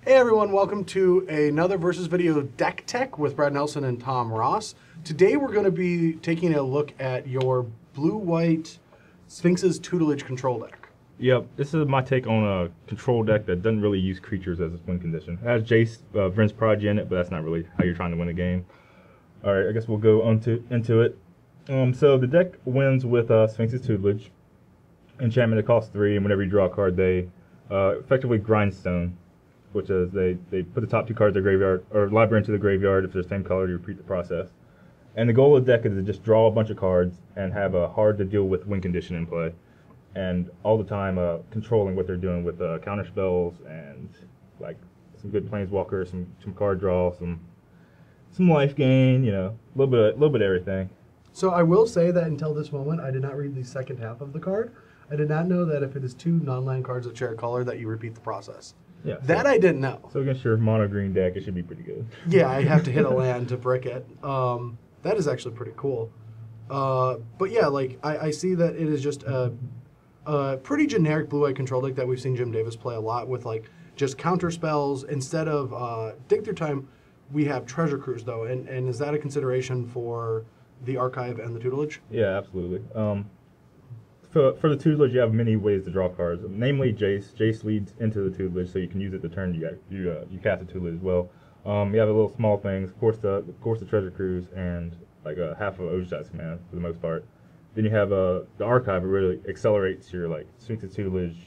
Hey everyone, welcome to another Versus Video Deck Tech with Brad Nelson and Tom Ross. Today we're going to be taking a look at your blue-white Sphinx's Tutelage control deck. Yep, this is my take on a control deck that doesn't really use creatures as its win condition. It has Jace, Vryn's Prodigy in it, but that's not really how you're trying to win a game. Alright, I guess we'll go into it. So the deck wins with Sphinx's Tutelage. Enchantment, it costs 3, and whenever you draw a card, they effectively grindstone, which is they put the top 2 cards of the graveyard, or library into the graveyard. If they're the same color, you repeat the process. And the goal of the deck is to just draw a bunch of cards and have a hard to deal with win condition in play. And all the time controlling what they're doing with counter spells and like some good planeswalkers, some card draw, some life gain, you know, a little bit of everything. So I will say that until this moment, I did not read the second half of the card. I did not know that if it is 2 non-land cards that share a color, that you repeat the process. Yeah, that I didn't know. So against your mono green deck, it should be pretty good. Yeah, I have to hit a land to brick it. That is actually pretty cool. But yeah, like I see that it is just a pretty generic blue-white control deck that we've seen Jim Davis play a lot with, like just counter spells. Instead of Dig Through Time, we have Treasure Cruise though, and is that a consideration for the Archive and the Tutelage? Yeah, absolutely. For the Tutelage, you have many ways to draw cards, namely Jace. Jace leads into the Tutelage, so you can use it to turn you cast the Tutelage as well. You have a little small things, of course the Treasure Cruise, and like half of Ojai's command for the most part. Then you have the Archive. It really accelerates your like Sphinx's Tutelage,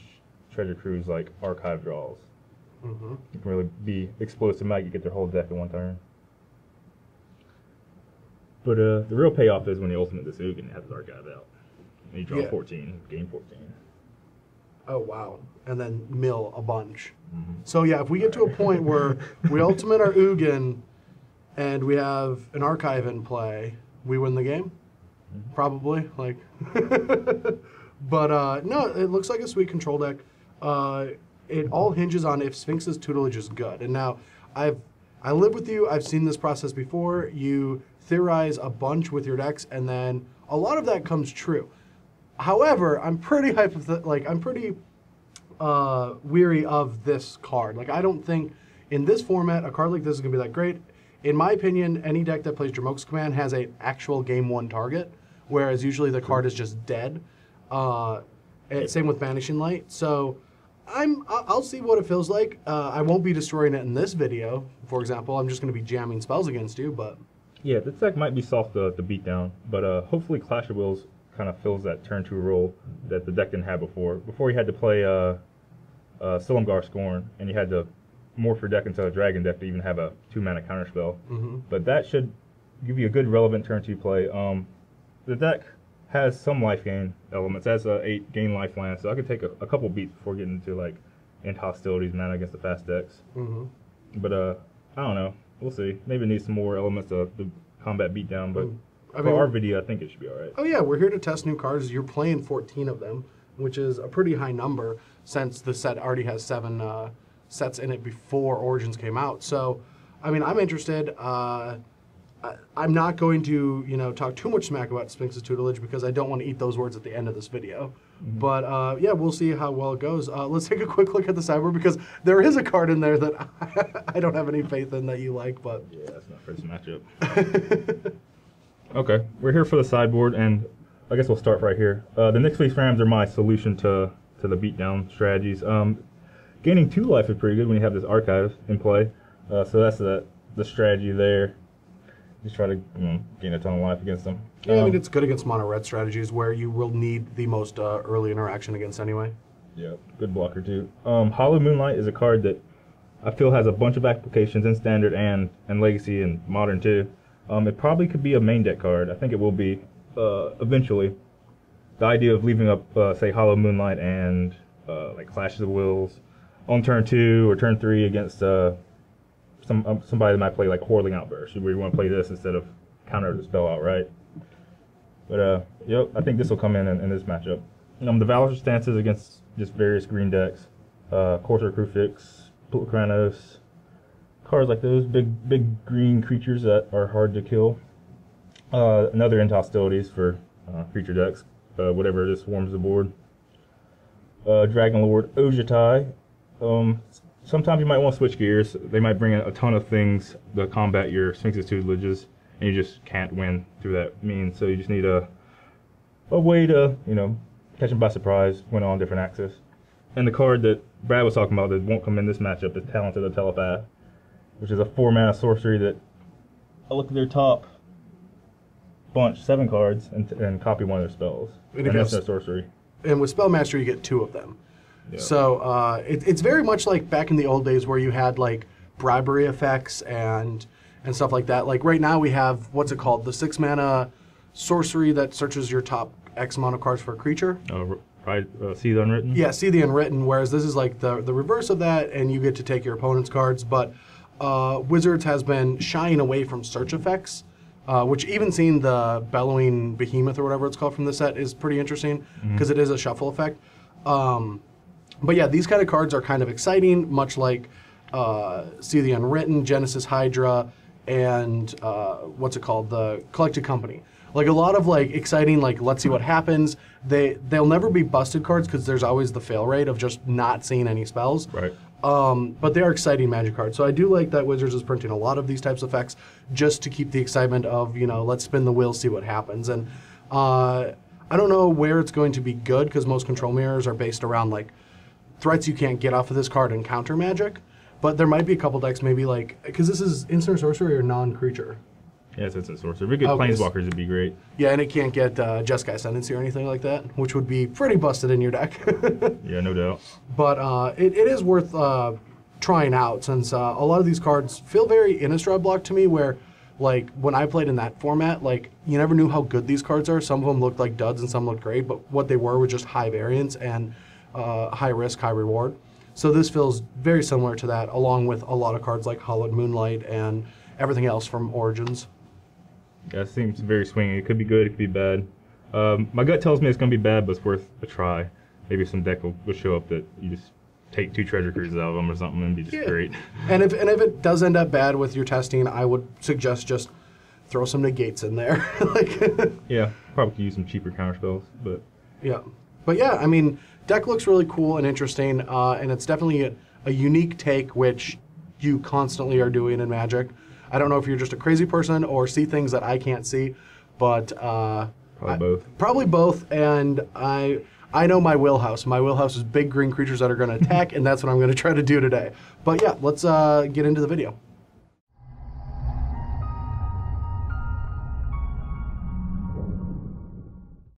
Treasure Cruise like Archive draws. Mm-hmm. You can really be explosive. Might you get their whole deck in one turn. But the real payoff is when you ultimate this Ugin and have his Archive out. And you draw 14, game 14. Oh, wow. And then mill a bunch. Mm-hmm. So, yeah, if we get to a point where we ultimate our Ugin and we have an Archive in play, we win the game? Mm-hmm. Probably. Like, but, no, it looks like a sweet control deck. It all hinges on if Sphinx's Tutelage is good. And now, I live with you. I've seen this process before. You theorize a bunch with your decks, and then a lot of that comes true. However, I'm pretty weary of this card. Like, I don't think in this format a card like this is gonna be that great. In my opinion, any deck that plays Jamoke's Command has an actual game 1 target, whereas usually the card is just dead. Same with Banishing Light. So I'll see what it feels like. I won't be destroying it in this video, for example. I'm just gonna be jamming spells against you, but yeah, this deck might be soft to beat down, but hopefully Clash of Wills kind of fills that turn 2 role that the deck didn't have before. Before you had to play Silumgar Scorn, and you had to morph your deck into a dragon deck to even have a 2-mana counterspell. Mm-hmm. But that should give you a good relevant turn 2 play. The deck has some life gain elements. It has 8 gain life lands, so I could take a couple beats before getting into like end hostilities mana against the fast decks. Mm-hmm. But I don't know. We'll see. Maybe it needs some more elements of the combat beatdown, but for our video, I think it should be all right. Oh yeah, we're here to test new cards. You're playing 14 of them, which is a pretty high number since the set already has 7 sets in it before Origins came out. So, I mean, I'm interested. I'm not going to, talk too much smack about Sphinx's Tutelage because I don't want to eat those words at the end of this video. Mm-hmm. But yeah, we'll see how well it goes. Let's take a quick look at the sideboard because there is a card in there that I don't have any faith in that you like. But yeah, that's my first matchup. Okay, we're here for the sideboard, and I guess we'll start right here. The Nyx Fleece Rams are my solution to the beatdown strategies. Gaining 2 life is pretty good when you have this Archive in play. So that's the strategy there. Just try to gain a ton of life against them. Yeah, I mean, it's good against mono-red strategies where you will need the most early interaction against anyway. Yeah, good blocker too. Hollow Moonlight is a card that I feel has a bunch of applications in Standard and Legacy and Modern too. It probably could be a main deck card. I think it will be eventually. The idea of leaving up, say, Hollow Moonlight and like Clashes of Wills on turn 2 or turn 3 against somebody that might play like Whirling Outburst, where you want to play this instead of counter the spell outright. But yep, I think this will come in this matchup. The Valor stances against just various green decks, Corsair Crucifix, Pulkranos. Cards like those, big green creatures that are hard to kill. Another end hostilities for creature decks, whatever it is swarms the board. Dragon Lord Ojai. Sometimes you might want to switch gears. They might bring in a ton of things to combat your Sphinx's tutelage, and you just can't win through that means. So you just need a way to, catch them by surprise, win on different axes. And the card that Brad was talking about that won't come in this matchup is Talented the Telepath, which is a 4-mana sorcery that I look at their top bunch, 7 cards, and copy one of their spells. And that's their sorcery. And with Spellmaster, you get 2 of them. Yeah. So it's very much like back in the old days where you had like bribery effects and stuff like that. Like right now we have, what's it called? The 6-mana sorcery that searches your top X amount of cards for a creature. See the Unwritten? Yeah, See the Unwritten, whereas this is like the reverse of that, and you get to take your opponent's cards. But Wizards has been shying away from search effects, which even seeing the Bellowing Behemoth or whatever it's called from the set is pretty interesting, because it is a shuffle effect. But yeah, these kind of cards are kind of exciting, much like See the Unwritten, Genesis Hydra, and what's it called? The Collected Company. Like a lot of like exciting, like let's see what happens. They'll never be busted cards because there's always the fail rate of just not seeing any spells. Right. But they are exciting Magic cards. So I do like that Wizards is printing a lot of these types of effects just to keep the excitement of, let's spin the wheel, see what happens. And I don't know where it's going to be good because most control mirrors are based around like threats you can't get off of this card and counter Magic. But there might be a couple decks maybe like, because this is instant sorcery or non-creature. Yeah, it's instant sorcery. If we get Planeswalkers, it'd be great. Yeah, and it can't get Jeskai Ascendancy or anything like that, which would be pretty busted in your deck. Yeah, no doubt. But it is worth trying out since a lot of these cards feel very Innistrad block to me, where like when I played in that format, like you never knew how good these cards are. Some of them looked like duds and some looked great, but what they were just high variance and high risk, high reward. So this feels very similar to that, along with a lot of cards like Hollowed Moonlight and everything else from Origins. Yeah, it seems very swingy. It could be good, it could be bad. My gut tells me it's going to be bad, but it's worth a try. Maybe some deck will show up that you just take 2 treasure cruises out of them or something and be just great. And if it does end up bad with your testing, I would suggest just throw some negates in there. Yeah, probably could use some cheaper counter spells, but yeah. But yeah, I mean, deck looks really cool and interesting, and it's definitely a unique take, which you constantly are doing in Magic. I don't know if you're just a crazy person or see things that I can't see, but probably both. Probably both, and I know my wheelhouse. My wheelhouse is big green creatures that are going to attack, and that's what I'm going to try to do today. But yeah, let's get into the video.